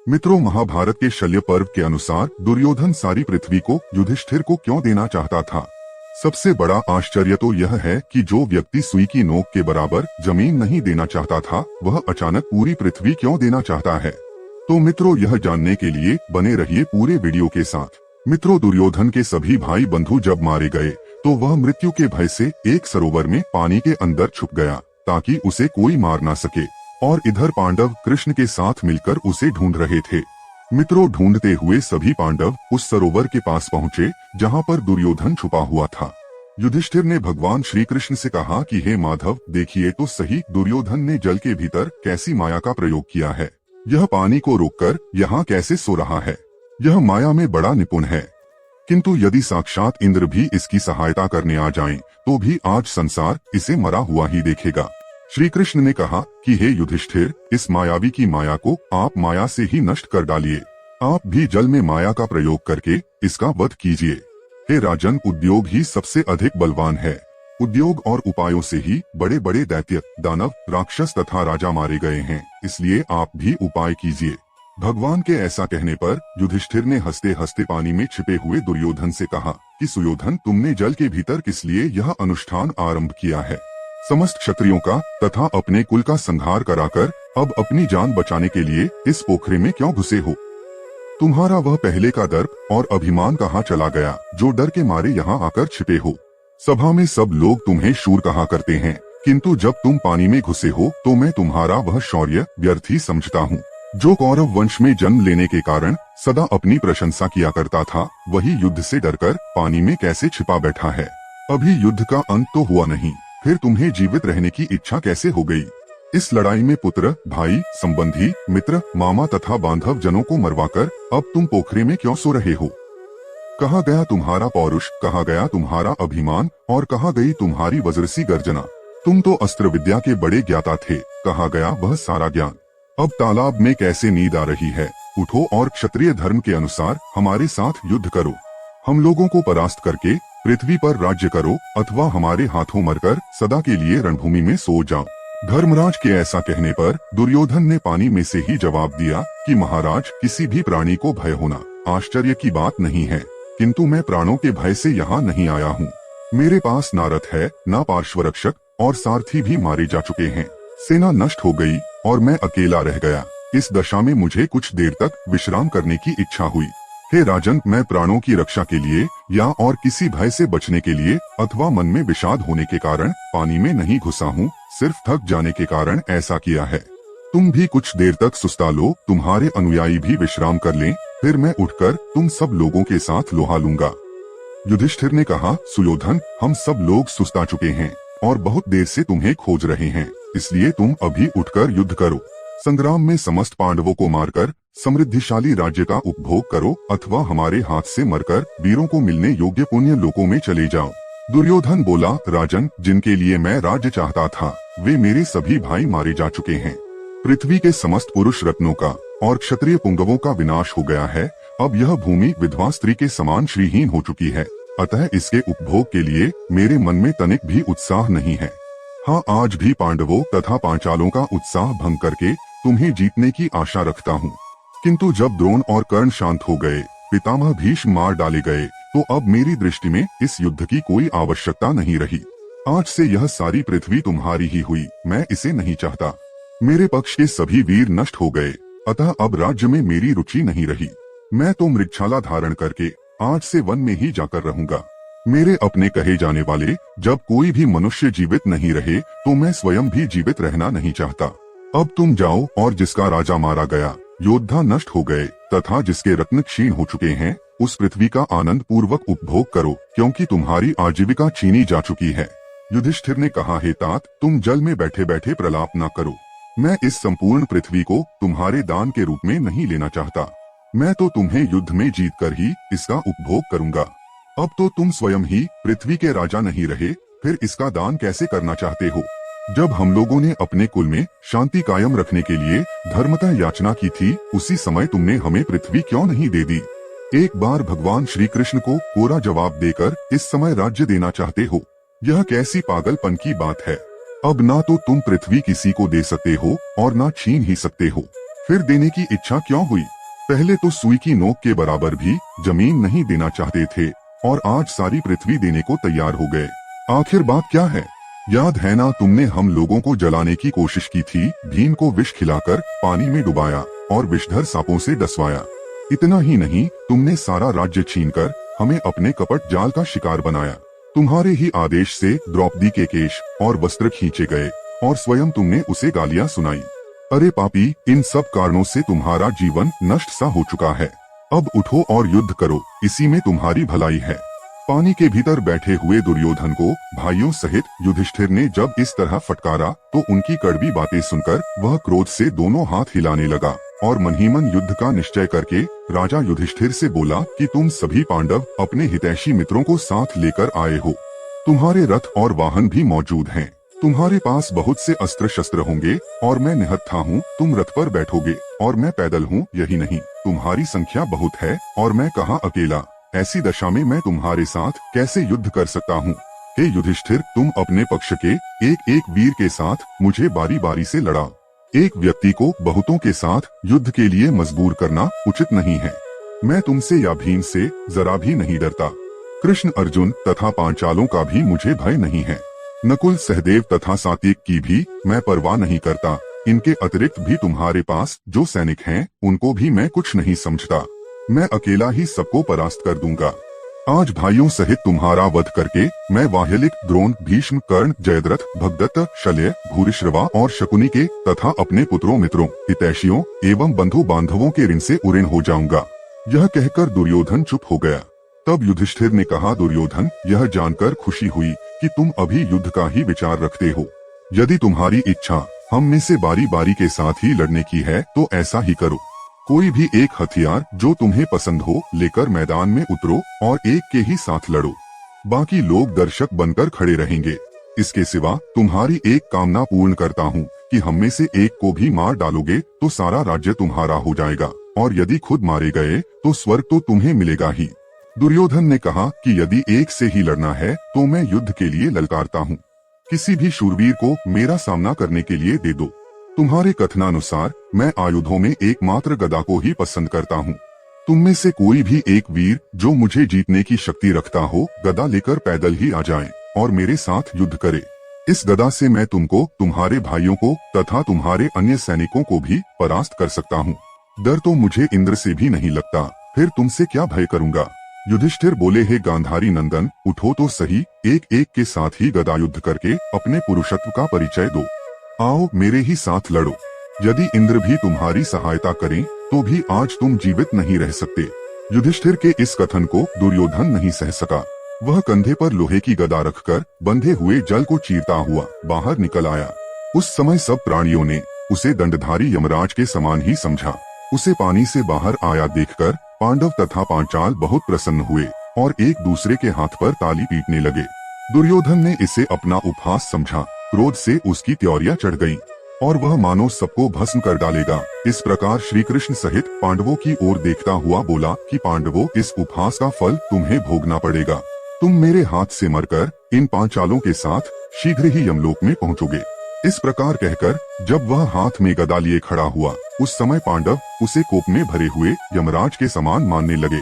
मित्रों, महाभारत के शल्य पर्व के अनुसार दुर्योधन सारी पृथ्वी को युधिष्ठिर को क्यों देना चाहता था। सबसे बड़ा आश्चर्य तो यह है कि जो व्यक्ति सुई की नोक के बराबर जमीन नहीं देना चाहता था, वह अचानक पूरी पृथ्वी क्यों देना चाहता है। तो मित्रों, यह जानने के लिए बने रहिए पूरे वीडियो के साथ। मित्रों, दुर्योधन के सभी भाई बंधु जब मारे गए तो वह मृत्यु के भय से एक सरोवर में पानी के अंदर छुप गया ताकि उसे कोई मार ना सके, और इधर पांडव कृष्ण के साथ मिलकर उसे ढूंढ रहे थे। मित्रों, ढूंढते हुए सभी पांडव उस सरोवर के पास पहुँचे जहाँ पर दुर्योधन छुपा हुआ था। युधिष्ठिर ने भगवान श्री कृष्ण से कहा कि हे माधव, देखिए तो सही, दुर्योधन ने जल के भीतर कैसी माया का प्रयोग किया है। यह पानी को रोककर यहाँ कैसे सो रहा है। यह माया में बड़ा निपुण है, किंतु यदि साक्षात इंद्र भी इसकी सहायता करने आ जाएं, तो भी आज संसार इसे मरा हुआ ही देखेगा। श्री कृष्ण ने कहा कि हे युधिष्ठिर, इस मायावी की माया को आप माया से ही नष्ट कर डालिए। आप भी जल में माया का प्रयोग करके इसका वध कीजिए। हे राजन, उद्योग ही सबसे अधिक बलवान है। उद्योग और उपायों से ही बड़े बड़े दैत्य, दानव, राक्षस तथा राजा मारे गए हैं, इसलिए आप भी उपाय कीजिए। भगवान के ऐसा कहने पर युधिष्ठिर ने हंसते हंसते पानी में छिपे हुए दुर्योधन से कहा कि सुयोधन, तुमने जल के भीतर किस लिए यह अनुष्ठान आरंभ किया है। समस्त क्षत्रियों का तथा अपने कुल का संहार कराकर अब अपनी जान बचाने के लिए इस पोखरे में क्यों घुसे हो। तुम्हारा वह पहले का दर्प और अभिमान कहाँ चला गया, जो डर के मारे यहाँ आकर छिपे हो। सभा में सब लोग तुम्हें शूर कहा करते हैं, किंतु जब तुम पानी में घुसे हो तो मैं तुम्हारा वह शौर्य व्यर्थ ही समझता हूँ। जो कौरव वंश में जन्म लेने के कारण सदा अपनी प्रशंसा किया करता था, वही युद्ध से डरकर पानी में कैसे छिपा बैठा है। अभी युद्ध का अंत तो हुआ नहीं, फिर तुम्हें जीवित रहने की इच्छा कैसे हो गई। इस लड़ाई में पुत्र, भाई, संबंधी, मित्र, मामा तथा बांधव जनों को मरवाकर अब तुम पोखरे में क्यों सो रहे हो। कहाँ गया तुम्हारा पौरुष, कहाँ गया तुम्हारा अभिमान, और कहाँ गई तुम्हारी वज्रसी गर्जना। तुम तो अस्त्र विद्या के बड़े ज्ञाता थे, कहाँ गया वह सारा ज्ञान। अब तालाब में कैसे नींद आ रही है। उठो और क्षत्रिय धर्म के अनुसार हमारे साथ युद्ध करो। हम लोगों को परास्त करके पृथ्वी पर राज्य करो, अथवा हमारे हाथों मरकर सदा के लिए रणभूमि में सो जाओ। धर्मराज के ऐसा कहने पर दुर्योधन ने पानी में से ही जवाब दिया कि महाराज, किसी भी प्राणी को भय होना आश्चर्य की बात नहीं है, किंतु मैं प्राणों के भय से यहाँ नहीं आया हूँ। मेरे पास ना रथ है, ना पार्श्वरक्षक, और सारथी भी मारे जा चुके हैं। सेना नष्ट हो गई और मैं अकेला रह गया। इस दशा में मुझे कुछ देर तक विश्राम करने की इच्छा हुई। हे राजन, मैं प्राणों की रक्षा के लिए या और किसी भय से बचने के लिए अथवा मन में विषाद होने के कारण पानी में नहीं घुसा हूँ, सिर्फ थक जाने के कारण ऐसा किया है। तुम भी कुछ देर तक सुस्ता लो, तुम्हारे अनुयायी भी विश्राम कर लें, फिर मैं उठकर तुम सब लोगों के साथ लोहा लूंगा। युधिष्ठिर ने कहा, सुयोधन, हम सब लोग सुस्ता चुके हैं और बहुत देर से तुम्हें खोज रहे हैं, इसलिए तुम अभी उठकर युद्ध करो। संग्राम में समस्त पांडवों को मारकर समृद्धिशाली राज्य का उपभोग करो, अथवा हमारे हाथ से मरकर वीरों को मिलने योग्य पुण्य लोकों में चले जाओ। दुर्योधन बोला, राजन, जिनके लिए मैं राज्य चाहता था वे मेरे सभी भाई मारे जा चुके हैं। पृथ्वी के समस्त पुरुष रत्नों का और क्षत्रिय पुंगवों का विनाश हो गया है। अब यह भूमि विधवा स्त्री के समान श्रीहीन हो चुकी है, अतः इसके उपभोग के लिए मेरे मन में तनिक भी उत्साह नहीं है। हाँ, आज भी पांडवों तथा पांचालों का उत्साह भंग करके तुम्हें जीतने की आशा रखता हूँ, किंतु जब द्रोण और कर्ण शांत हो गए, पितामह भीष्म मार डाले गए, तो अब मेरी दृष्टि में इस युद्ध की कोई आवश्यकता नहीं रही। आज से यह सारी पृथ्वी तुम्हारी ही हुई, मैं इसे नहीं चाहता। मेरे पक्ष के सभी वीर नष्ट हो गए, अतः अब राज्य में मेरी रुचि नहीं रही। मैं तो मृगछाला धारण करके आज से वन में ही जाकर रहूंगा। मेरे अपने कहे जाने वाले, जब कोई भी मनुष्य जीवित नहीं रहे तो मैं स्वयं भी जीवित रहना नहीं चाहता। अब तुम जाओ और जिसका राजा मारा गया, योद्धा नष्ट हो गए तथा जिसके रत्न क्षीण हो चुके हैं, उस पृथ्वी का आनंद पूर्वक उपभोग करो, क्योंकि तुम्हारी आजीविका छीनी जा चुकी है। युधिष्ठिर ने कहा, हे तात, तुम जल में बैठे बैठे प्रलाप न करो। मैं इस संपूर्ण पृथ्वी को तुम्हारे दान के रूप में नहीं लेना चाहता। मैं तो तुम्हें युद्ध में जीत कर ही इसका उपभोग करूंगा। अब तो तुम स्वयं ही पृथ्वी के राजा नहीं रहे, फिर इसका दान कैसे करना चाहते हो। जब हम लोगों ने अपने कुल में शांति कायम रखने के लिए धर्मतः याचना की थी, उसी समय तुमने हमें पृथ्वी क्यों नहीं दे दी। एक बार भगवान श्री कृष्ण को कोरा जवाब देकर इस समय राज्य देना चाहते हो। यह कैसी पागलपन की बात है। अब ना तो तुम पृथ्वी किसी को दे सकते हो और ना छीन ही सकते हो, फिर देने की इच्छा क्यों हुई। पहले तो सुई की नोक के बराबर भी जमीन नहीं देना चाहते थे और आज सारी पृथ्वी देने को तैयार हो गए। आखिर बात क्या है? याद है ना, तुमने हम लोगों को जलाने की कोशिश की थी, भीम को विष खिलाकर पानी में डुबाया और विषधर सांपों से डसवाया। इतना ही नहीं, तुमने सारा राज्य छीनकर हमें अपने कपट जाल का शिकार बनाया। तुम्हारे ही आदेश से द्रौपदी के केश और वस्त्र खींचे गए और स्वयं तुमने उसे गालियां सुनाई। अरे पापी, इन सब कारणों से तुम्हारा जीवन नष्ट सा हो चुका है। अब उठो और युद्ध करो, इसी में तुम्हारी भलाई है। पानी के भीतर बैठे हुए दुर्योधन को भाइयों सहित युधिष्ठिर ने जब इस तरह फटकारा तो उनकी कड़वी बातें सुनकर वह क्रोध से दोनों हाथ हिलाने लगा और मन ही मन युद्ध का निश्चय करके राजा युधिष्ठिर से बोला कि तुम सभी पांडव अपने हितैषी मित्रों को साथ लेकर आए हो। तुम्हारे रथ और वाहन भी मौजूद हैं। तुम्हारे पास बहुत से अस्त्र शस्त्र होंगे और मैं निहत्था हूँ, तुम रथ पर बैठोगे और मैं पैदल हूँ। यही नहीं, तुम्हारी संख्या बहुत है और मैं कहाँ अकेला। ऐसी दशा में मैं तुम्हारे साथ कैसे युद्ध कर सकता हूँ? हे युधिष्ठिर, तुम अपने पक्ष के एक एक वीर के साथ मुझे बारी बारी से लड़ा। एक व्यक्ति को बहुतों के साथ युद्ध के लिए मजबूर करना उचित नहीं है। मैं तुमसे या भीम से जरा भी नहीं डरता। कृष्ण, अर्जुन तथा पांचालों का भी मुझे भय नहीं है। नकुल, सहदेव तथा सात्विक की भी मैं परवाह नहीं करता। इनके अतिरिक्त भी तुम्हारे पास जो सैनिक हैं, उनको भी मैं कुछ नहीं समझता। मैं अकेला ही सबको परास्त कर दूंगा। आज भाइयों सहित तुम्हारा वध करके मैं वाह्यलिक, द्रोण, भीष्म, कर्ण, जयद्रथ, भगदत्त, शल्य, भूरिश्रवा और शकुनी के तथा अपने पुत्रों, मित्रों, हितैषियों एवं बंधु बांधवों के ऋण से उऋण हो जाऊंगा। यह कहकर दुर्योधन चुप हो गया। तब युधिष्ठिर ने कहा, दुर्योधन, यह जानकर खुशी हुई कि तुम अभी युद्ध का ही विचार रखते हो। यदि तुम्हारी इच्छा हम में से बारी बारी के साथ ही लड़ने की है तो ऐसा ही करो। कोई भी एक हथियार जो तुम्हें पसंद हो लेकर मैदान में उतरो और एक के ही साथ लड़ो। बाकी लोग दर्शक बनकर खड़े रहेंगे। इसके सिवा तुम्हारी एक कामना पूर्ण करता हूँ कि हम में से एक को भी मार डालोगे तो सारा राज्य तुम्हारा हो जाएगा और यदि खुद मारे गए तो स्वर्ग तो तुम्हें मिलेगा ही। दुर्योधन ने कहा कि यदि एक से ही लड़ना है तो मैं युद्ध के लिए ललकारता हूँ। किसी भी शूरवीर को मेरा सामना करने के लिए दे दो। तुम्हारे कथनानुसार मैं आयुधों में एकमात्र गदा को ही पसंद करता हूँ। तुम में से कोई भी एक वीर जो मुझे जीतने की शक्ति रखता हो, गदा लेकर पैदल ही आ जाए और मेरे साथ युद्ध करे। इस गदा से मैं तुमको, तुम्हारे भाइयों को तथा तुम्हारे अन्य सैनिकों को भी परास्त कर सकता हूँ। डर तो मुझे इंद्र से भी नहीं लगता, फिर तुमसे क्या भय करूँगा? युधिष्ठिर बोले, हे गांधारी नंदन, उठो तो सही, एक एक के साथ ही गदा युद्ध करके अपने पुरुषत्व का परिचय दो। आओ, मेरे ही साथ लड़ो। यदि इंद्र भी तुम्हारी सहायता करें तो भी आज तुम जीवित नहीं रह सकते। युधिष्ठिर के इस कथन को दुर्योधन नहीं सह सका। वह कंधे पर लोहे की गदा रखकर बंधे हुए जल को चीरता हुआ बाहर निकल आया। उस समय सब प्राणियों ने उसे दंडधारी यमराज के समान ही समझा। उसे पानी से बाहर आया देखकर पांडव तथा पांचाल बहुत प्रसन्न हुए और एक दूसरे के हाथ पर ताली पीटने लगे। दुर्योधन ने इसे अपना उपहास समझा। क्रोध से उसकी त्योरियां चढ़ गईं और वह मानो सबको भस्म कर डालेगा। इस प्रकार श्री कृष्ण सहित पांडवों की ओर देखता हुआ बोला कि पांडवों, इस उपहास का फल तुम्हें भोगना पड़ेगा। तुम मेरे हाथ से मरकर इन पांचालों के साथ शीघ्र ही यमलोक में पहुंचोगे। इस प्रकार कहकर जब वह हाथ में गदा लिए खड़ा हुआ, उस समय पांडव उसे कोप में भरे हुए यमराज के समान मानने लगे।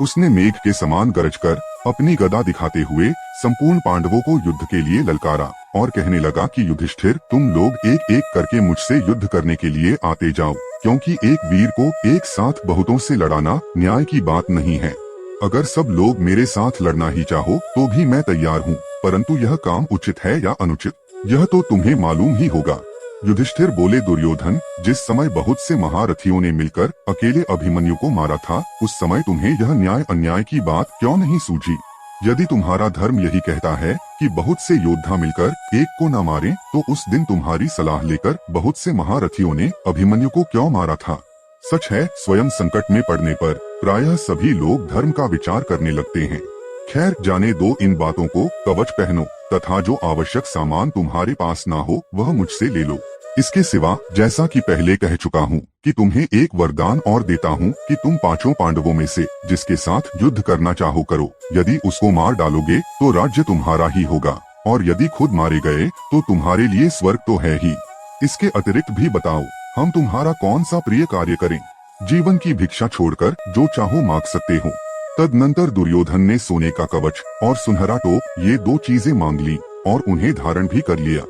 उसने मेघ के समान गरजकर अपनी गदा दिखाते हुए संपूर्ण पांडवों को युद्ध के लिए ललकारा और कहने लगा कि युधिष्ठिर, तुम लोग एक एक करके मुझसे युद्ध करने के लिए आते जाओ, क्योंकि एक वीर को एक साथ बहुतों से लड़ाना न्याय की बात नहीं है। अगर सब लोग मेरे साथ लड़ना ही चाहो तो भी मैं तैयार हूँ, परंतु यह काम उचित है या अनुचित, यह तो तुम्हें मालूम ही होगा। युधिष्ठिर बोले, दुर्योधन, जिस समय बहुत से महारथियों ने मिलकर अकेले अभिमन्यु को मारा था, उस समय तुम्हें यह न्याय अन्याय की बात क्यों नहीं सूझी? यदि तुम्हारा धर्म यही कहता है कि बहुत से योद्धा मिलकर एक को न मारें, तो उस दिन तुम्हारी सलाह लेकर बहुत से महारथियों ने अभिमन्यु को क्यों मारा था? सच है, स्वयं संकट में पड़ने पर प्रायः सभी लोग धर्म का विचार करने लगते हैं। खैर, जाने दो इन बातों को। कवच पहनो तथा जो आवश्यक सामान तुम्हारे पास ना हो वह मुझसे ले लो। इसके सिवा जैसा कि पहले कह चुका हूँ कि तुम्हें एक वरदान और देता हूँ कि तुम पांचों पांडवों में से जिसके साथ युद्ध करना चाहो करो। यदि उसको मार डालोगे तो राज्य तुम्हारा ही होगा, और यदि खुद मारे गए तो तुम्हारे लिए स्वर्ग तो है ही। इसके अतिरिक्त भी बताओ, हम तुम्हारा कौन सा प्रिय कार्य करें? जीवन की भिक्षा छोड़कर जो चाहो मांग सकते हो। तदनंतर दुर्योधन ने सोने का कवच और सुनहरा टोप ये 2 चीजें मांग ली और उन्हें धारण भी कर लिया।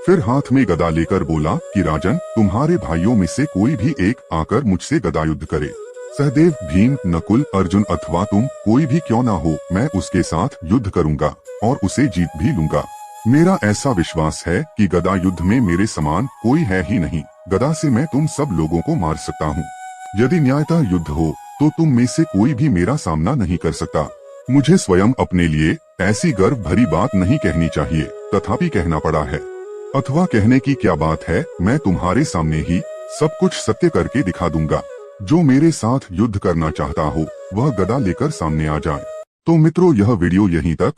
फिर हाथ में गदा लेकर बोला कि राजन, तुम्हारे भाइयों में से कोई भी एक आकर मुझसे गदा युद्ध करे। सहदेव, भीम, नकुल, अर्जुन अथवा तुम कोई भी क्यों ना हो, मैं उसके साथ युद्ध करूंगा और उसे जीत भी लूंगा। मेरा ऐसा विश्वास है कि गदा युद्ध में मेरे समान कोई है ही नहीं। गदा से मैं तुम सब लोगों को मार सकता हूँ। यदि न्यायता युद्ध हो तो तुम में से कोई भी मेरा सामना नहीं कर सकता। मुझे स्वयं अपने लिए ऐसी गर्व भरी बात नहीं कहनी चाहिए, तथापि कहना पड़ा है। अथवा कहने की क्या बात है, मैं तुम्हारे सामने ही सब कुछ सत्य करके दिखा दूंगा। जो मेरे साथ युद्ध करना चाहता हो वह गदा लेकर सामने आ जाए। तो मित्रों, यह वीडियो यहीं तक।